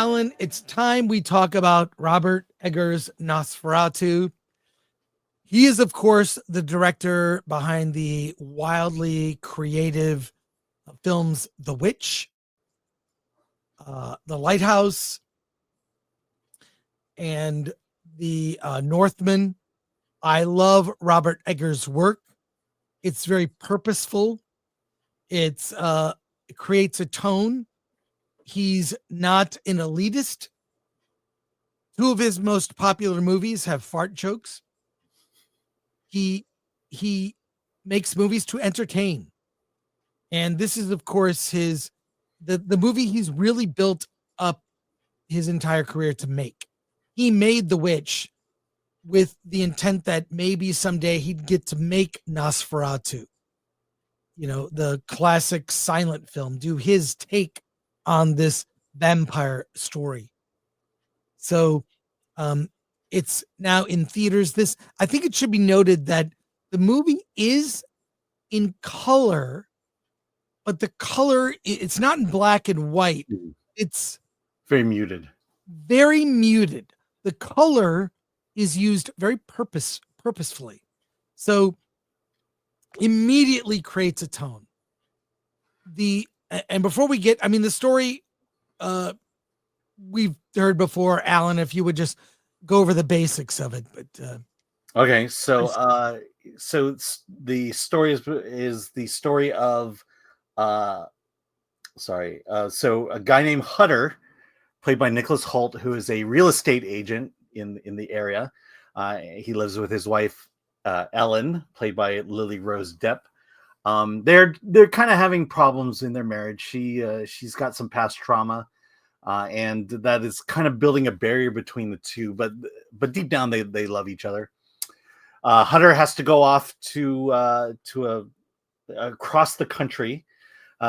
Alan, it's time we talk about Robert Eggers' Nosferatu. He is, of course, the director behind the wildly creative films The Witch, The Lighthouse, and The Northman. I love Robert Eggers' work. It's very purposeful. It creates a tone. He's not an elitist. Two of his most popular movies have fart jokes. He makes movies to entertain. And this is, of course, the movie he's really built up his entire career to make. He made The Witch with the intent that maybe someday he'd get to make Nosferatu, the classic silent film, do his take on this vampire story. So it's now in theaters. I think it should be noted that the movie is in color, but the color, it's not in black and white. It's very muted. Very muted. The color is used very purposefully. So immediately creates a tone. And before we get, the story we've heard before, Alan, if you would just go over the basics of it. But okay, so the story is the story of so a guy named Hutter, played by Nicholas Hoult, who is a real estate agent in the area. He lives with his wife Ellen, played by Lily Rose Depp. They're kind of having problems in their marriage. She's got some past trauma, and that is kind of building a barrier between the two. But deep down, they love each other. Hutter has to go off to across the country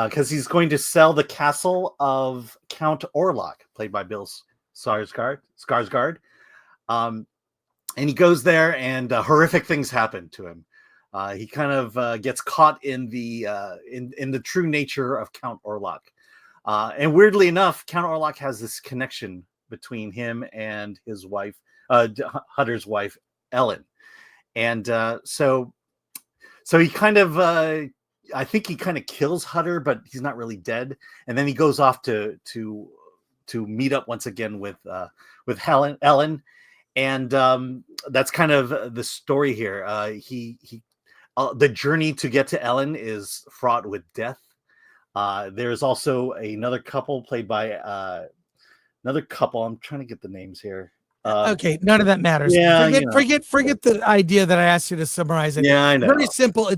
because he's going to sell the castle of Count Orlok, played by Bill Skarsgård. And he goes there, and horrific things happen to him. He kind of gets caught in the true nature of Count Orlok. And weirdly enough, Count Orlok has this connection between him and his wife, Hutter's wife, Ellen. And so he kind of, I think he kind of kills Hutter, but he's not really dead. And then he goes off to meet up once again with Ellen. And that's kind of the story here. The journey to get to Ellen is fraught with death. There's also another couple played by another couple. I'm trying to get the names here. Okay, none of that matters. Yeah, forget the idea that I asked you to summarize it. Yeah, I know. Very simple.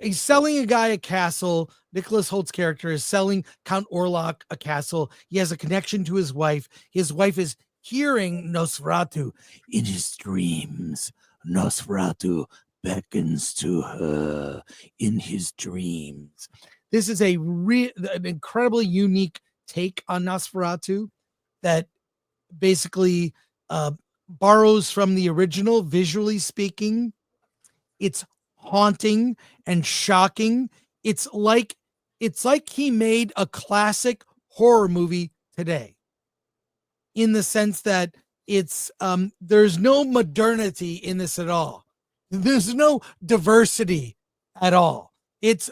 He's selling a guy a castle. Nicholas Holt's character is selling Count Orlok a castle. He has a connection to his wife. His wife is hearing Nosferatu in his dreams. Nosferatu beckons to her in his dreams. This is an incredibly unique take on Nosferatu that basically borrows from the original. Visually speaking, it's haunting and shocking. It's like he made a classic horror movie today, in the sense that it's there's no modernity in this at all. There's no diversity at all. It's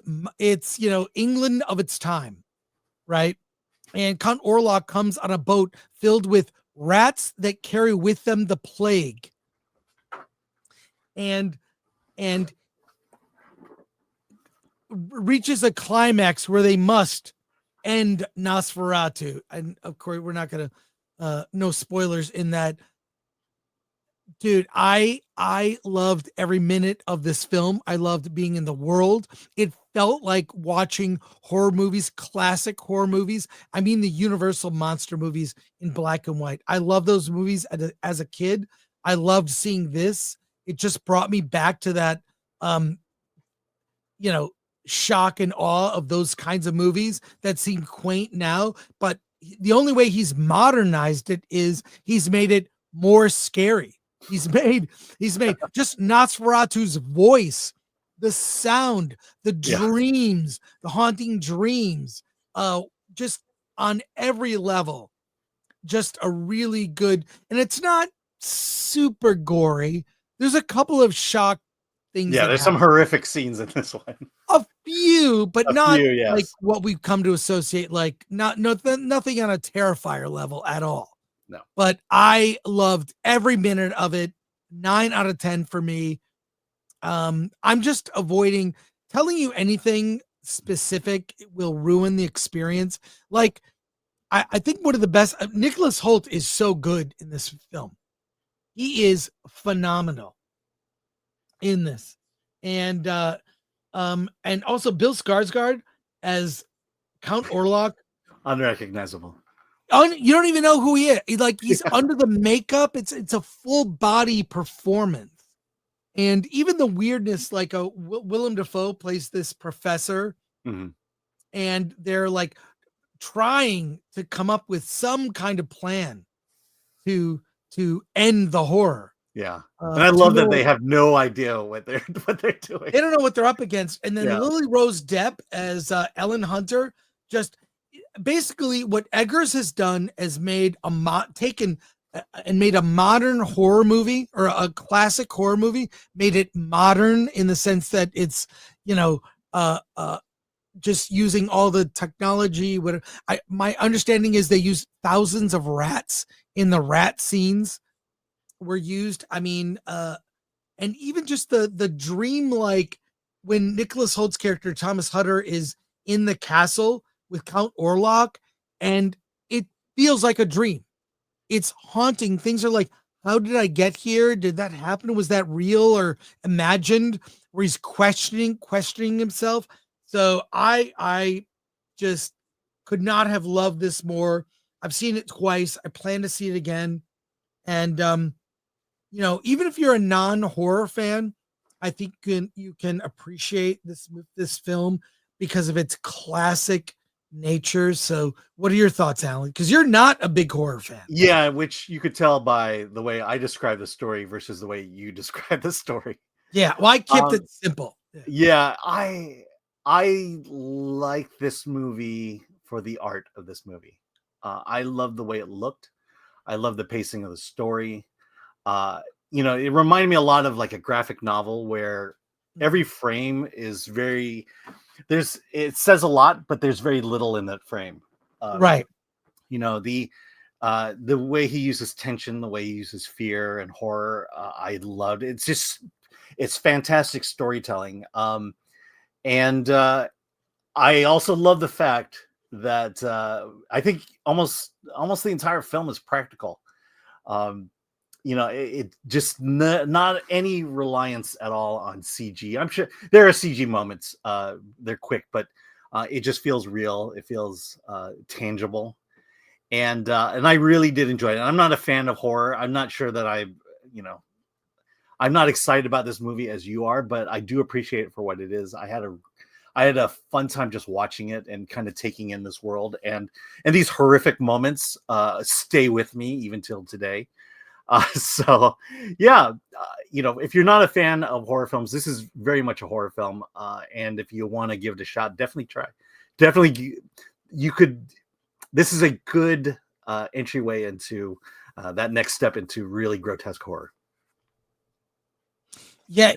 England of its time, right? And Count Orlok comes on a boat filled with rats that carry with them the plague, and reaches a climax where they must end Nosferatu. And of course, we're not going to no spoilers in that. Dude, I loved every minute of this film. I loved being in the world. It felt like watching horror movies, classic horror movies. I mean, the Universal monster movies in black and white. I love those movies as a kid. I loved seeing this. It just brought me back to that, shock and awe of those kinds of movies that seem quaint now. But the only way he's modernized it is he's made it more scary. He's made just Nosferatu's voice, the sound, the dreams, the haunting dreams, just on every level. just a really good, and it's not super gory. There's a couple of shock things Yeah, that there's happen. some horrific scenes in this one. A few, but A not few, like yes. what we've come to associate, like nothing on a Terrifier level at all. No. But I loved every minute of it. 9 out of 10 for me. I'm just avoiding telling you anything specific will ruin the experience. Like, I think one of the best, Nicholas Hoult is so good in this film. He is phenomenal in this. And also Bill Skarsgård as Count Orlok. Unrecognizable. You don't even know who he is. He's Yeah. under the makeup. It's a full body performance. And even the weirdness, like Willem Dafoe plays this professor, and they're like trying to come up with some kind of plan to end the horror. Yeah. And I love that they have no idea what they're doing. They don't know what they're up against. And then Yeah. Lily Rose Depp as Ellen Hunter, just basically what Eggers has done is made a modern horror movie, or a classic horror movie, made it modern in the sense that it's, just using all the technology. My understanding is they use thousands of rats in the rat scenes were used. I mean, and even just the dream, like when Nicholas Holt's character Thomas Hutter is in the castle with Count Orlok, and it feels like a dream. It's haunting. Things are like, how did I get here? Did that happen? Was that real or imagined? Where he's questioning himself. So I just could not have loved this more. I've seen it twice. I plan to see it again. And even if you're a non-horror fan, I think you can appreciate this film because of its classic nature. So what are your thoughts, Alan? Because you're not a big horror fan. Yeah, which you could tell by the way I describe the story versus the way you describe the story. Yeah, well, I kept it simple. Yeah, I like this movie for the art of this movie. I love the way it looked. I love the pacing of the story. It reminded me a lot of like a graphic novel where every frame is it says a lot, but there's very little in that frame. Right. The way he uses tension, the way he uses fear and horror, I loved it. It's fantastic storytelling. And I also love the fact that I think almost the entire film is practical. It just not any reliance at all on CG. I'm sure there are CG moments. They're quick, but it just feels real. It feels tangible. And I really did enjoy it. I'm not a fan of horror. I'm not sure that I'm not excited about this movie as you are, but I do appreciate it for what it is. I had a fun time just watching it and kind of taking in this world, and these horrific moments stay with me even till today. So yeah, if you're not a fan of horror films, this is very much a horror film. And if you want to give it a shot, definitely try. Definitely, you could. This is a good entryway into that next step into really grotesque horror. Yeah,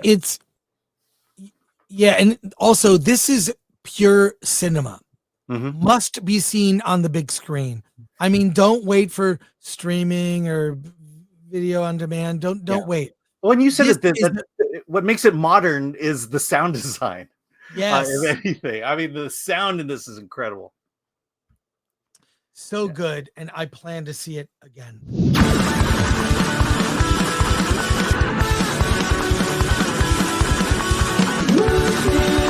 and also this is pure cinema. Must be seen on the big screen. I mean, don't wait for streaming or video on demand. Don't wait. When you said what makes it modern is the sound design. Yes. If anything, I mean, the sound in this is incredible. So good, and I plan to see it again. Moving